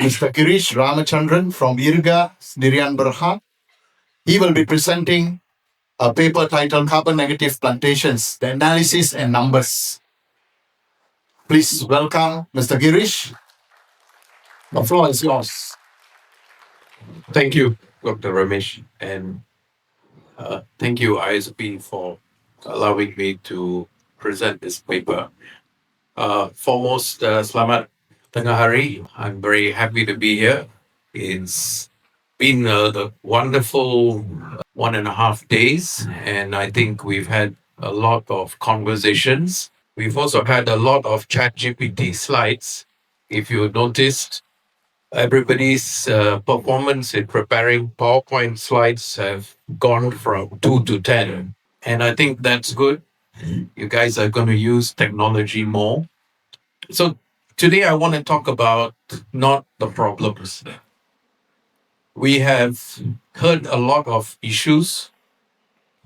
Mr. Girish Ramachandran from IRGA Berhad. He will be presenting a paper titled Carbon Negative Plantations, the Analysis and Numbers. Please welcome Mr. Girish. The floor is yours. Thank you, Dr. Ramesh, and thank you, ISB, for allowing me to present this paper. Foremost, Selamat Tengah Hari. I'm very happy to be here. It's been a wonderful 1.5 days, and I think we've had a lot of conversations. We've also had a lot of ChatGPT slides. If you noticed, everybody's performance in preparing PowerPoint slides have gone from 2 to 10. And I think that's good. You guys are going to use technology more. So today I want to talk about not the problems. We have heard a lot of issues.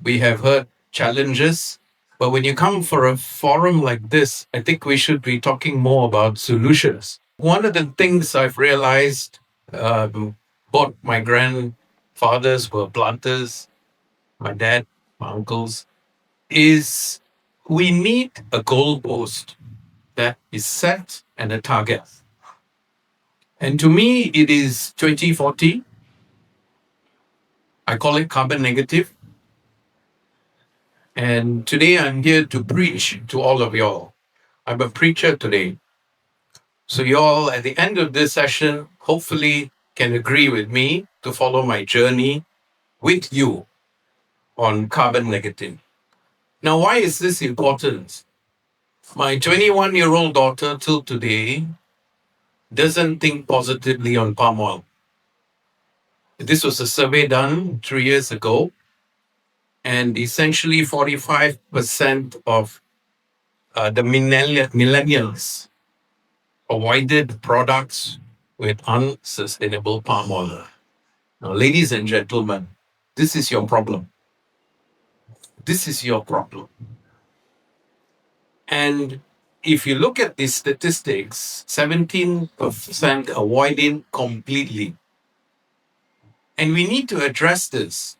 We have heard challenges. But when you come for a forum like this, I think we should be talking more about solutions. One of the things I've realized, both my grandfathers were planters, my dad, my uncles, is we need a goalpost that is set and a target. And to me, it is 2040. I call it carbon negative. And today I'm here to preach to all of y'all. I'm a preacher today. So y'all, at the end of this session, hopefully can agree with me to follow my journey with you on carbon negative. Now, why is this important? My 21-year-old daughter till today doesn't think positively on palm oil. This was a survey done 3 years ago, and essentially 45% of the millennials avoided products with unsustainable palm oil. Now, ladies and gentlemen, this is your problem. This is your problem. And if you look at the statistics, 17% avoiding completely. And we need to address this.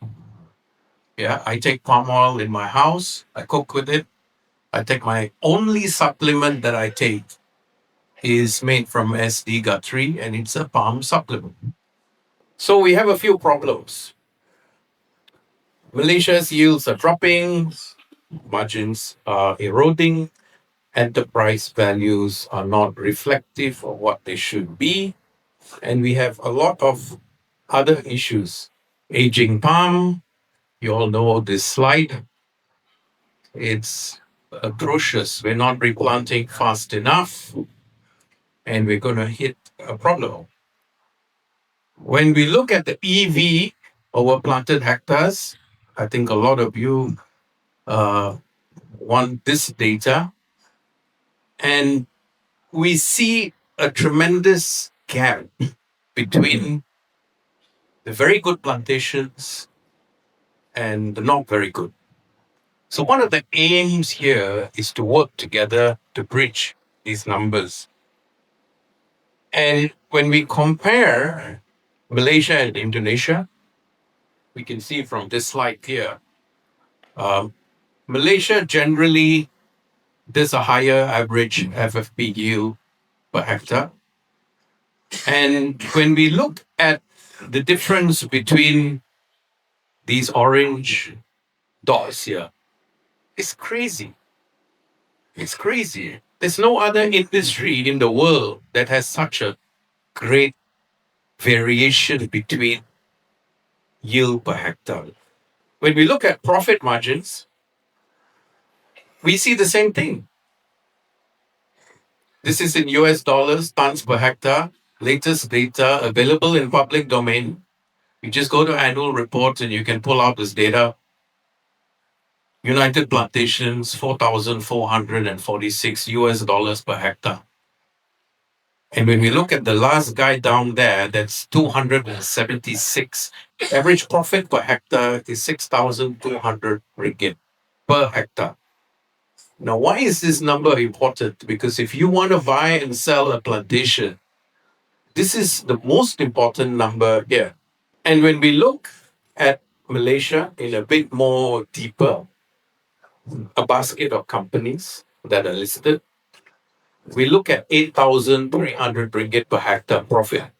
Yeah, I take palm oil in my house, I cook with it. I take my only supplement that I take is made from SD Guthrie, and it's a palm supplement. So we have a few problems. Malaysia's yields are dropping, margins are eroding, enterprise values are not reflective of what they should be, and we have a lot of other issues. Aging palm, you all know this slide. It's atrocious. We're not replanting fast enough, and we're going to hit a problem. When we look at the EV over planted hectares, I think a lot of you want this data. And we see a tremendous gap between the very good plantations and the not very good. So one of the aims here is to work together to bridge these numbers. And when we compare Malaysia and Indonesia, we can see from this slide here, Malaysia generally does a higher average FFP yield per hectare. And when we look at the difference between these orange dots here, it's crazy. It's crazy. There's no other industry in the world that has such a great variation between yield per hectare. When we look at profit margins, we see the same thing. This is in US dollars, tons per hectare, latest data available in public domain. You just go to annual reports and you can pull out this data. United Plantations, 4,446 US dollars per hectare. And when we look at the last guy down there, that's 276. Average profit per hectare is 6,200 ringgit per hectare. Now, why is this number important? Because if you want to buy and sell a plantation, This is the most important number here. And when we look at Malaysia in a bit more deeper, a basket of companies that are listed, we look at 8,300 ringgit per hectare profit.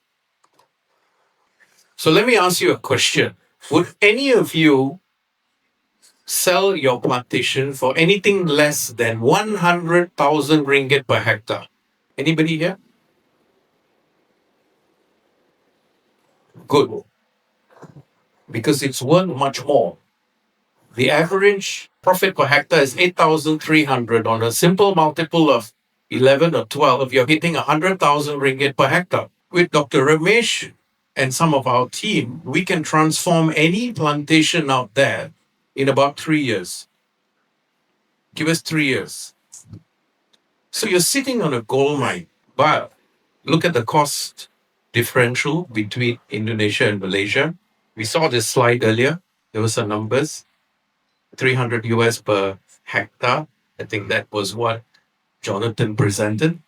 So let me ask you a question. Would any of you sell your plantation for anything less than 100,000 ringgit per hectare? Anybody here? Good. Because it's worth much more. The average profit per hectare is 8,300 on a simple multiple of 11 or 12. You're hitting 100,000 ringgit per hectare. With Dr. Ramesh and some of our team, we can transform any plantation out there in about 3 years. Give us 3 years. So you're sitting on a gold mine, but look at the cost differential between Indonesia and Malaysia. We saw this slide earlier. There were some numbers. 300 US per hectare. I think that was what Jonathan presented.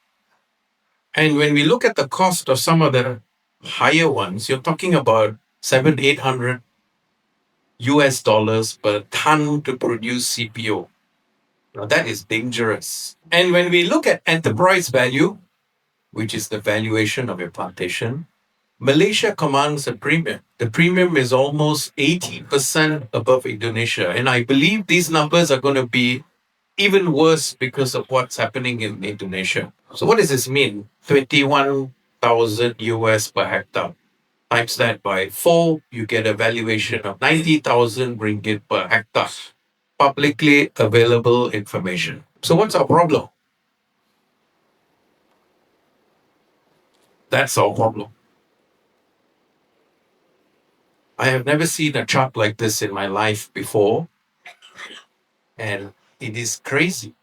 And when we look at the cost of some of the higher ones, you're talking about 700-800 US dollars per ton to produce CPO. Now that is dangerous. And when we look at enterprise value, which is the valuation of your plantation, Malaysia commands a premium. The premium is almost 80% above Indonesia. And I believe these numbers are going to be even worse because of what's happening in Indonesia. So what does this mean? 21,000 US per hectare. Times that by 4, you get a valuation of 90,000 ringgit per hectare. Publicly available information. So what's our problem? That's our problem. I have never seen a chart like this in my life before, and it is crazy.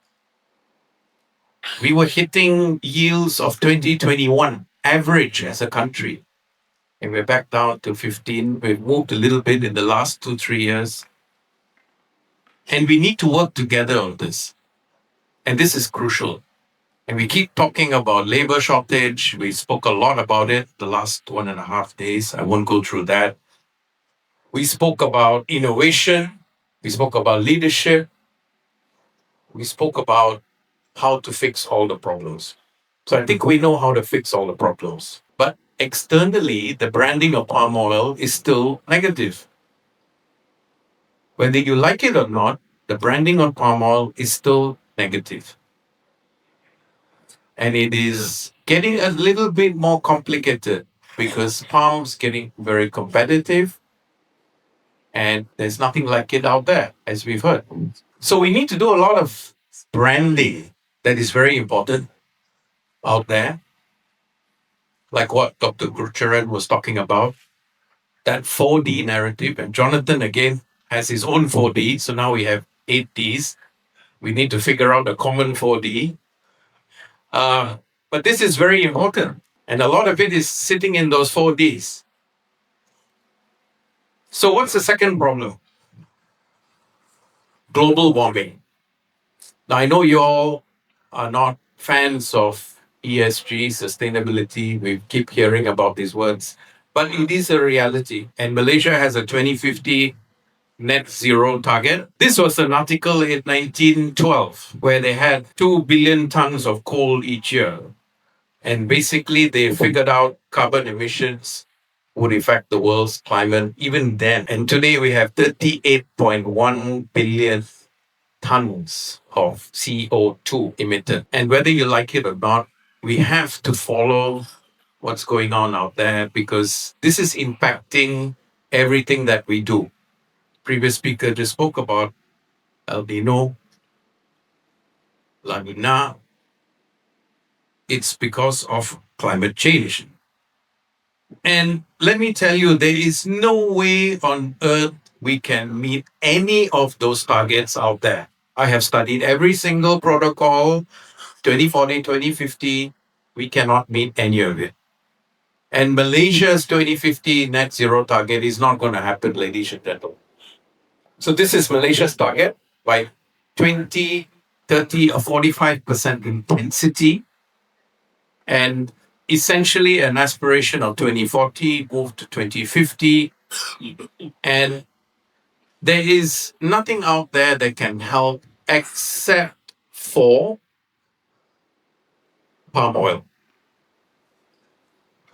We were hitting yields of 2021 average as a country, and we're back down to 15. We've moved a little bit in the last 2-3 years, and we need to work together on this. And this is crucial. And we keep talking about labor shortage. We spoke a lot about it the last 1.5 days. I won't go through that. We spoke about innovation. We spoke about leadership. We spoke about how to fix all the problems. So I think we know how to fix all the problems. But externally, the branding of palm oil is still negative. Whether you like it or not, the branding on palm oil is still negative. And it is getting a little bit more complicated because palm's getting very competitive and there's nothing like it out there, as we've heard. So we need to do a lot of branding that is very important out there, like what Dr. Gurcharan was talking about, that 4D narrative. And Jonathan, again, has his own 4D. So now we have 8Ds. We need to figure out a common 4D. But this is very important. And a lot of it is sitting in those 4Ds. So what's the second problem? Global warming. Now, I know you all are not fans of ESG, sustainability. We keep hearing about these words, but it is a reality. And Malaysia has a 2050 net zero target. This was an article in 1912 where they had 2 billion tons of coal each year. And basically, they figured out carbon emissions would affect the world's climate even then. And today we have 38.1 billion tons of CO2 emitted. And whether you like it or not, we have to follow what's going on out there because this is impacting everything that we do. Previous speaker just spoke about El Nino, La Nina. It's because of climate change. And let me tell you, there is no way on earth we can meet any of those targets out there. I have studied every single protocol, 2040, 2050. We cannot meet any of it. And Malaysia's 2050 net zero target is not going to happen, ladies and gentlemen. So this is Malaysia's target by 2030, a 45% intensity. And essentially an aspiration of 2040, move to 2050, and there is nothing out there that can help except for palm oil.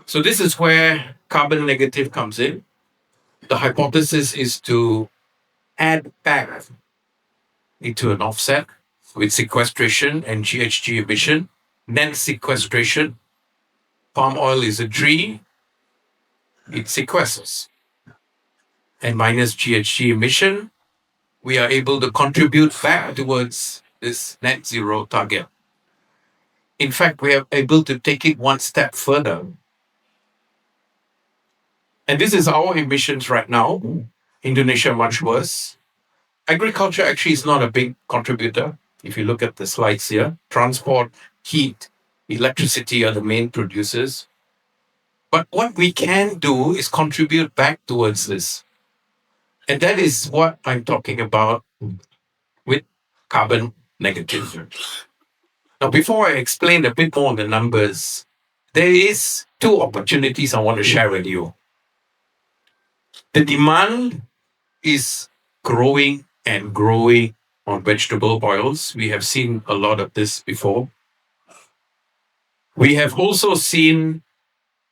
So this is where carbon negative comes in. The hypothesis is to add back into an offset with sequestration and GHG emission. Net sequestration, palm oil is a tree, it sequesters. And minus GHG emission, we are able to contribute back towards this net zero target. In fact, we are able to take it one step further. And this is our emissions right now. Indonesia, much worse. Agriculture actually is not a big contributor. If you look at the slides here, transport, heat, electricity are the main producers. But what we can do is contribute back towards this. And that is what I'm talking about with carbon negative. Now, before I explain a bit more on the numbers, there is two opportunities I want to share with you. The demand is growing and growing on vegetable oils. We have seen a lot of this before. We have also seen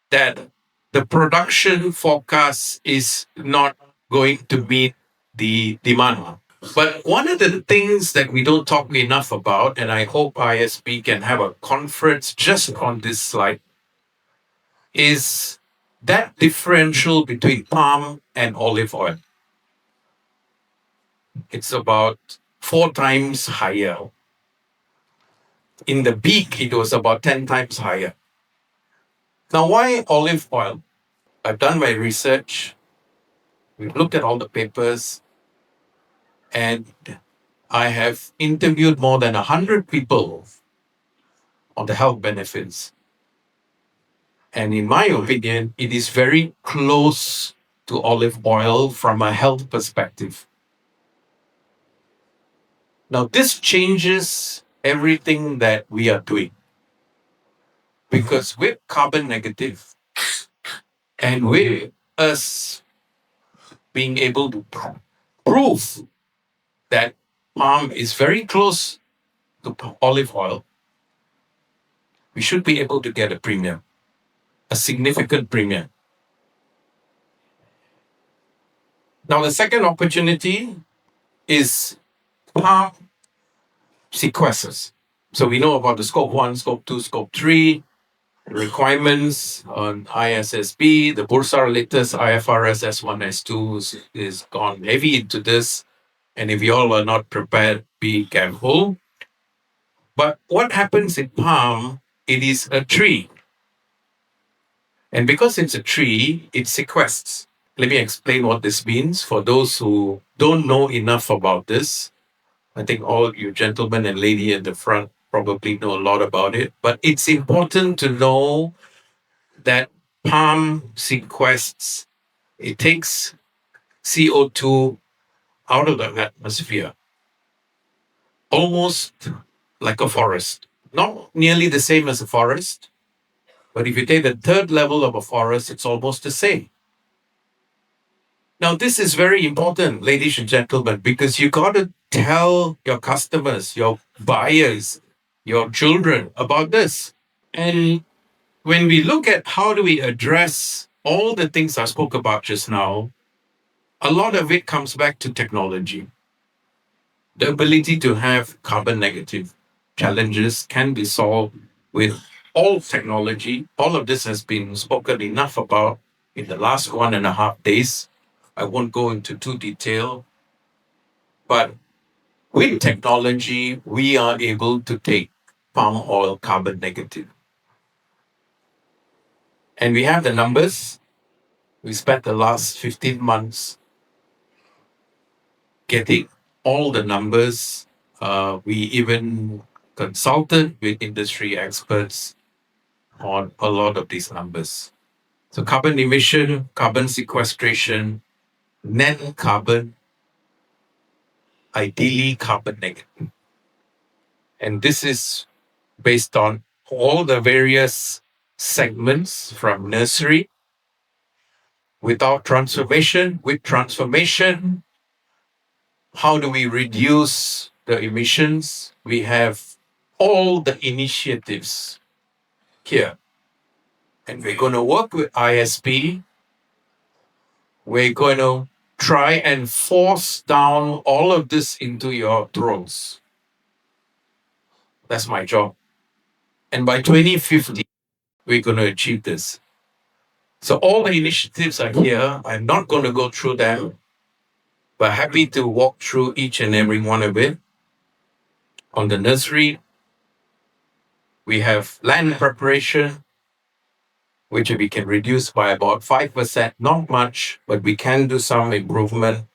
that the production forecast is not going to meet the demand. But one of the things that we don't talk enough about, and I hope ISP can have a conference just on this slide, is that differential between palm and olive oil. It's about 4 times higher. In the beak, it was about 10 times higher. Now, why olive oil? I've done my research. We've looked at all the papers, and I have interviewed more than 100 people on the health benefits. And in my opinion, it is very close to olive oil from a health perspective. Now, this changes everything that we are doing. Because with carbon negative and with us being able to prove that palm is very close to olive oil, we should be able to get a premium, a significant premium. Now, the second opportunity is palm sequesters. So we know about the scope 1, scope 2, scope 3 requirements on ISSB. The Bursa latest IFRS S1, S2 is gone heavy into this. And if you all are not prepared, be careful. But what happens in palm, it is a tree. And because it's a tree, it sequesters. Let me explain what this means for those who don't know enough about this. I think all you gentlemen and lady at the front probably know a lot about it. But it's important to know that palm sequesters, it takes CO2 out of the atmosphere, almost like a forest. Not nearly the same as a forest, but if you take the third level of a forest, it's almost the same. Now, this is very important, ladies and gentlemen, because you got to tell your customers, your buyers, your children about this. And when we look at how do we address all the things I spoke about just now, a lot of it comes back to technology. The ability to have carbon negative challenges can be solved with all technology. All of this has been spoken enough about in the last 1.5 days. I won't go into too detail, but with technology, we are able to take palm oil carbon negative. And we have the numbers. We spent the last 15 months getting all the numbers. We even consulted with industry experts on a lot of these numbers. So carbon emission, carbon sequestration, net carbon, ideally carbon negative. And this is based on all the various segments from nursery. Without transformation, with transformation, how do we reduce the emissions? We have all the initiatives here. And we're going to work with ISP. We're going to try and force down all of this into your throats. That's my job. And by 2050, we're going to achieve this. So all the initiatives are here. I'm not going to go through them, but happy to walk through each and every one of it. On the nursery, we have land preparation, which we can reduce by about 5%, not much, but we can do some improvement.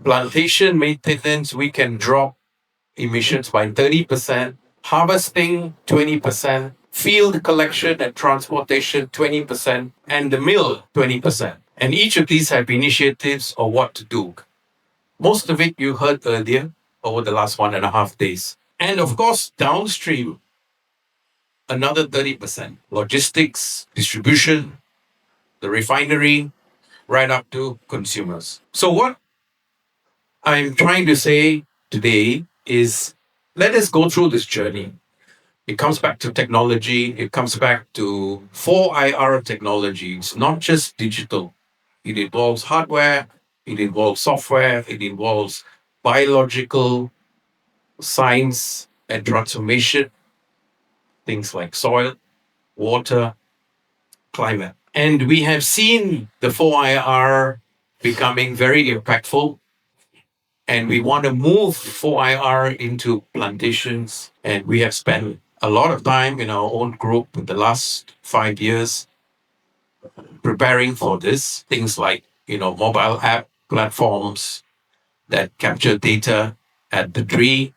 Plantation maintenance, we can drop emissions by 30%, harvesting 20%, field collection and transportation 20%, and the mill 20%. And each of these have initiatives of what to do. Most of it you heard earlier over the last 1.5 days. And of course, downstream, another 30%. Logistics, distribution, the refinery, right up to consumers. So what I'm trying to say today is let us go through this journey. It comes back to technology. It comes back to 4IR technology. It's not just digital. It involves hardware. It involves software. It involves biological science and transformation, things like soil, water, climate. And we have seen the 4IR becoming very impactful. And we want to move 4IR into plantations. And we have spent a lot of time in our own group in the last 5 years preparing for this. Things like, mobile app platforms that capture data at the tree.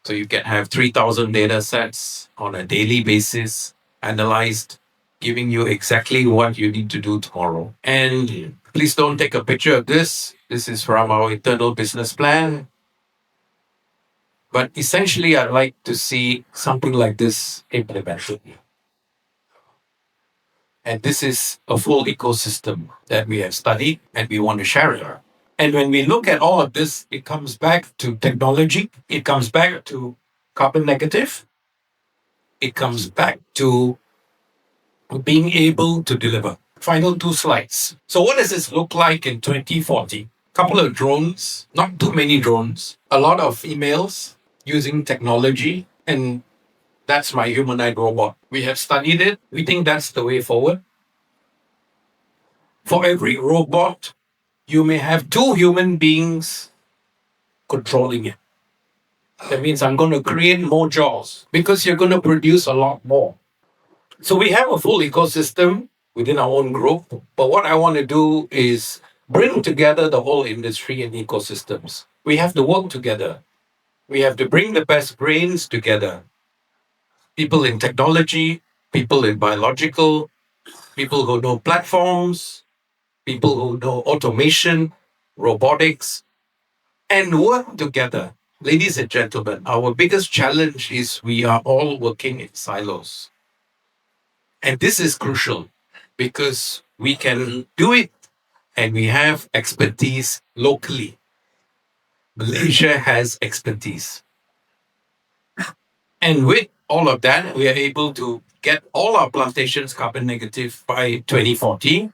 So you can have 3,000 data sets on a daily basis, analyzed, giving you exactly what you need to do tomorrow. And please don't take a picture of this. This is from our internal business plan. But essentially, I'd like to see something like this implemented. And this is a full ecosystem that we have studied and we want to share it. And when we look at all of this, it comes back to technology. It comes back to carbon negative. It comes back to being able to deliver. Final 2 slides. So what does this look like in 2040? Couple of drones, not too many drones, a lot of emails using technology, and that's my humanoid robot. We have studied it. We think that's the way forward. For every robot, you may have 2 human beings controlling it. That means I'm going to create more jobs because you're going to produce a lot more. So we have a full ecosystem within our own group. But what I want to do is bring together the whole industry and ecosystems. We have to work together. We have to bring the best brains together. People in technology, people in biological, people who know platforms, people who know automation, robotics, and work together. Ladies and gentlemen, our biggest challenge is we are all working in silos. And this is crucial because we can do it and we have expertise locally. Malaysia has expertise. And with all of that, we are able to get all our plantations carbon negative by 2040.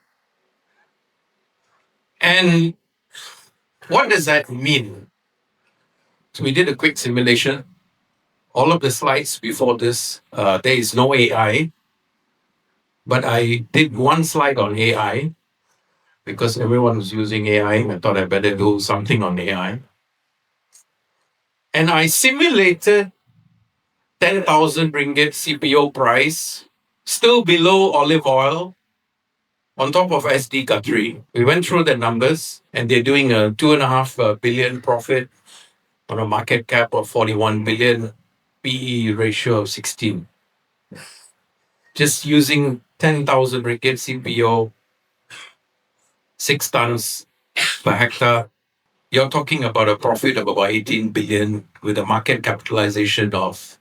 And what does that mean? So we did a quick simulation. All of the slides before this, there is no AI. But I did one slide on AI because everyone was using AI. I thought I better do something on AI. And I simulated 10,000 ringgit CPO price, still below olive oil, on top of SD Qatari. We went through the numbers and they're doing a 2.5 billion profit on a market cap of 41 billion, PE ratio of 16. Just using 10,000 ringgit CPO, 6 tons per hectare, you're talking about a profit of about 18 billion with a market capitalization of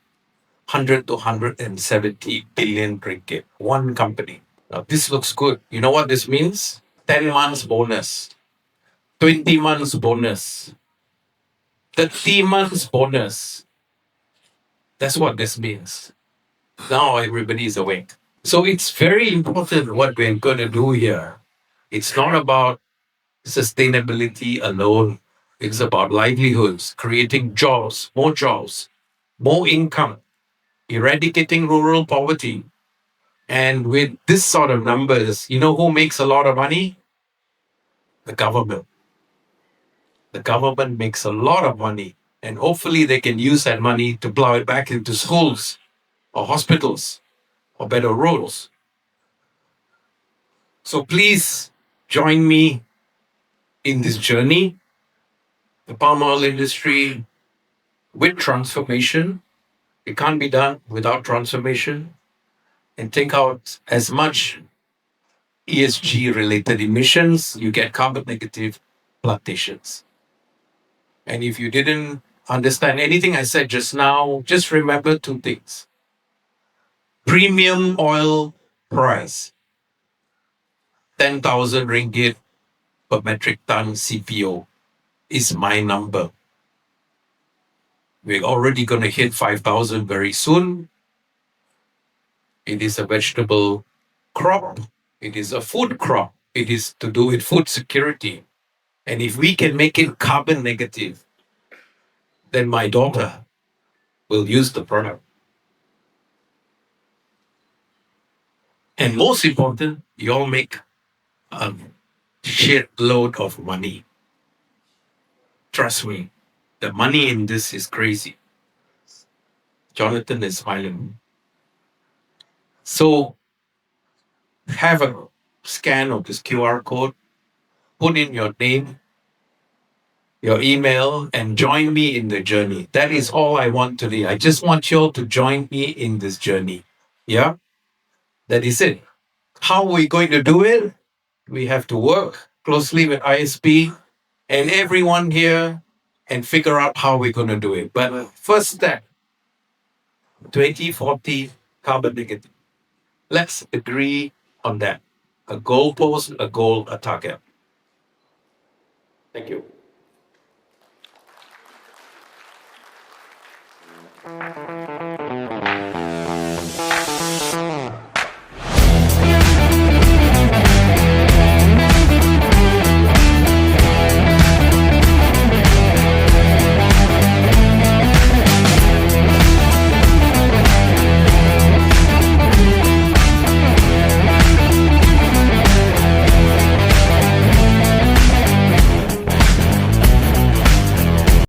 100 to 170 billion ringgit. One company. Now, this looks good. You know what this means? 10 months bonus, 20 months bonus, 30 months bonus. That's what this means. Now everybody is awake. So it's very important what we're going to do here. It's not about sustainability alone. It's about livelihoods, creating jobs, more income, eradicating rural poverty. And with this sort of numbers, you know who makes a lot of money? The government. The government makes a lot of money. And hopefully they can use that money to plow it back into schools or hospitals or better roads. So please join me in this journey. The palm oil industry with transformation. It can't be done without transformation. And take out as much ESG related emissions, you get carbon negative plantations. And if you didn't understand anything I said just now, just remember two things. Premium oil price, 10,000 ringgit per metric ton CPO is my number. We're already going to hit 5,000 very soon. It is a vegetable crop. It is a food crop. It is to do with food security. And if we can make it carbon negative, then my daughter will use the product. And most important, you all make a shitload of money. Trust me, the money in this is crazy. Jonathan is smiling. So have a scan of this QR code, put in your name, your email, and join me in the journey. That is all I want today. I just want you all to join me in this journey. Yeah, that is it. How are we going to do it? We have to work closely with ISP and everyone here and figure out how we're going to do it. But first step, 2040 carbon negative. Let's agree on that. A goalpost, a goal, a target. Thank you.